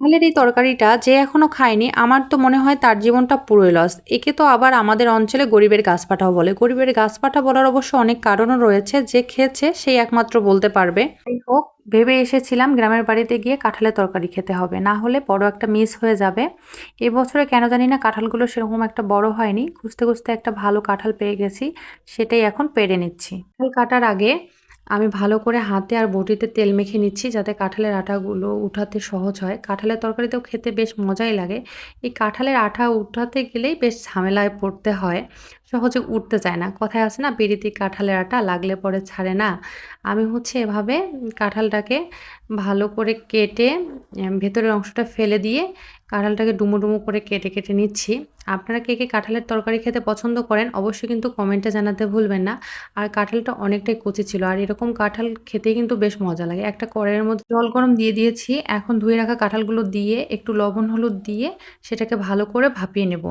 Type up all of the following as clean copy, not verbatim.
কাঁঠালের এই তরকারিটা যে এখনো খায়নি আমার তো মনে হয় তার জীবনটা পুরোই লস। একে তো আবার আমাদের অঞ্চলে গরিবের গাছপাঠাও বলে। গরিবের গাছপাঠা বলার অবশ্য অনেক কারণও রয়েছে, যে খেয়েছে সেই একমাত্র বলতে পারবে। যাই হোক, ভেবে এসেছিলাম গ্রামের বাড়িতে গিয়ে কাঁঠালের তরকারি খেতে হবে, না হলে বড় একটা মিস হয়ে যাবে। এবছরে কেন জানি না কাঁঠালগুলো সেরকম একটা বড় হয়নি, খুঁজতে খুঁজতে একটা ভালো কাঁঠাল পেয়ে গেছি, সেটাই এখন পেড়ে নিচ্ছি। কাঁঠাল কাটার আগে আমি ভালো করে হাতে আর বটিতে তেল মেখে নিচ্ছি, যাতে কাঁঠালের আঠাগুলো উঠাতে সহজ হয়। কাঁঠালের তরকারিতেও খেতে বেশ মজাই লাগে। এই কাঁঠালের আঠা উঠাতে গেলেই বেশ ঝামেলায় পড়তে হয়, সহজে উঠতে চায় না। কথায় আছে না, বিরিতি কাঁঠালের আটা লাগলে পরে ছাড়ে না। আমি হচ্ছে এভাবে কাঁঠালটাকে ভালো করে কেটে ভেতরের অংশটা ফেলে দিয়ে কাঁঠালটাকে ডুমো ডুমো করে কেটে কেটে নিচ্ছি। আপনারা কে কে কাঁঠালের তরকারি খেতে পছন্দ করেন অবশ্যই কিন্তু কমেন্টে জানাতে ভুলবেন না। আর কাঁঠালটা অনেকটাই কচি ছিল, আর এরকম কাঁঠাল খেতেই কিন্তু বেশ মজা লাগে। একটা কড়াইয়ের মধ্যে জল গরম দিয়ে দিয়েছি, এখন ধুয়ে রাখা কাঁঠালগুলো দিয়ে একটু লবণ হলুদ দিয়ে সেটাকে ভালো করে ভাপিয়ে নেব।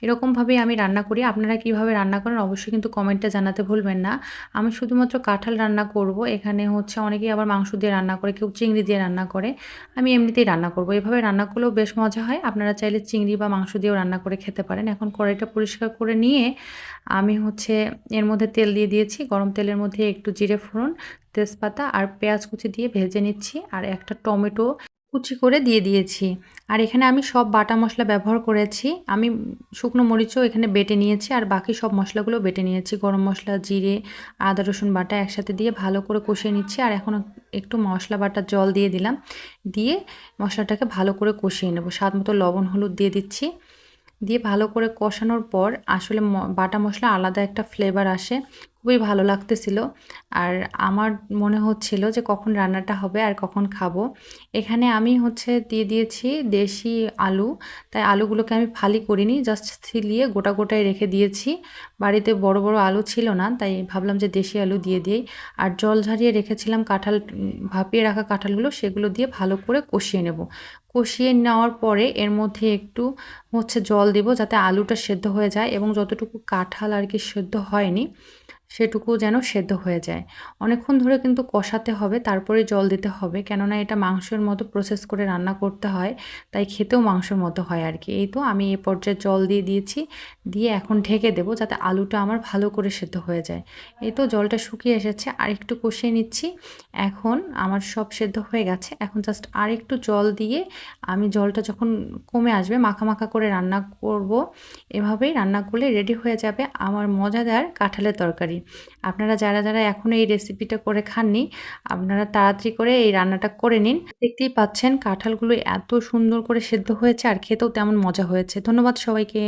এরকমভাবেই আমি রান্না করি। আপনারা কিভাবে রান্না করেন অবশ্যই কিন্তু কমেন্টে জানাতে ভুলবেন না। আমি শুধুমাত্র কাঁঠাল রান্না করব, এখানে হচ্ছে অনেকেই আবার মাংস দিয়ে রান্না করে, কেউ চিংড়ি দিয়ে রান্না করে। আমি এমনিতেই রান্না করব। এভাবে রান্না করলেও বেশ মজা হয়। আপনারা চাইলে চিংড়ি বা মাংস দিয়েও রান্না করে খেতে পারেন। এখন কড়াইটা পরিষ্কার করে নিয়ে আমি হচ্ছে এর মধ্যে তেল দিয়ে দিয়েছি। গরম তেলের মধ্যে একটু জিরে ফোড়ন, তেজপাতা আর পেঁয়াজ কুচি দিয়ে ভেজে নিচ্ছি, আর একটা টমেটো কুচি করে দিয়ে দিয়েছি। আর এখানে আমি সব বাটা মশলা ব্যবহার করেছি। আমি শুকনো মরিচও এখানে বেটে নিয়েছি, আর বাকি সব মশলাগুলো বেটে নিয়েছি। গরম মশলা, জিরে, আদা রসুন বাটা একসাথে দিয়ে ভালো করে কষিয়ে নিচ্ছি। আর এখন একটু মশলা বাটার জল দিয়ে দিলাম, দিয়ে মশলাটাকে ভালো করে কষিয়ে নেব। স্বাদ মতো লবণ হলুদ দিয়ে দিচ্ছি, দিয়ে ভালো করে কষানোর পর আসলে বাটা মশলা আলাদা একটা ফ্লেভার আসে, খুবই ভালো লাগতেছিল। আর আমার মনে হচ্ছিল যে কখন রান্নাটা হবে আর কখন খাবো। এখানে আমি হচ্ছে দিয়ে দিয়েছি দেশি আলু, তাই আলুগুলোকে আমি ফালি করিনি, জাস্ট ছিলিয়ে গোটা গোটায় রেখে দিয়েছি। বাড়িতে বড় বড় আলু ছিল না, তাই ভাবলাম যে দেশি আলু দিয়ে দিই। আর জল ঝরিয়ে রেখেছিলাম কাঁঠাল, ভাপিয়ে রাখা কাঁঠালগুলো, সেগুলো দিয়ে ভালো করে কষিয়ে নেব। কষিয়ে নেওয়ার পরে এর মধ্যে একটু হচ্ছে জল দিব, যাতে আলুটা সেদ্ধ হয়ে যায় এবং যতটুকু কাঁঠাল আর কি সেদ্ধ হয়নি সেটুকু যেন সেদ্ধ হয়ে যায়। অনেকক্ষণ ধরে কিন্তু কষাতে হবে, তারপরে জল দিতে হবে, কেননা এটা মাংসের মতো প্রসেস করে রান্না করতে হয়, তাই খেতেও মাংসের মতো হয় আর কি। এই তো আমি এই পর্যায়ে জল দিয়ে দিয়েছি, দিয়ে এখন ঢেকে দেবো যাতে আলুটা আমার ভালো করে সেদ্ধ হয়ে যায়। এই তো জলটা শুকিয়ে এসেছে, আর একটু কষিয়ে নিচ্ছি। এখন আমার সব সেদ্ধ হয়ে গেছে, এখন জাস্ট আর একটু জল দিয়ে আমি জলটা যখন কমে আসবে মাখা মাখা করে রান্না করব। এভাবেই রান্না করলে রেডি হয়ে যাবে আমার মজাদার কাঁঠালের তরকারি। আপনারা যারা যারা এখনও এই রেসিপিটা করে খাননি, আপনারা তাড়াতাড়ি করে এই রান্নাটা করে নিন। দেখতেই পাচ্ছেন কাঁঠালগুলো এত সুন্দর করে সেদ্ধ হয়েছে, আর খেতেও তেমন মজা হয়েছে। ধন্যবাদ সবাইকে।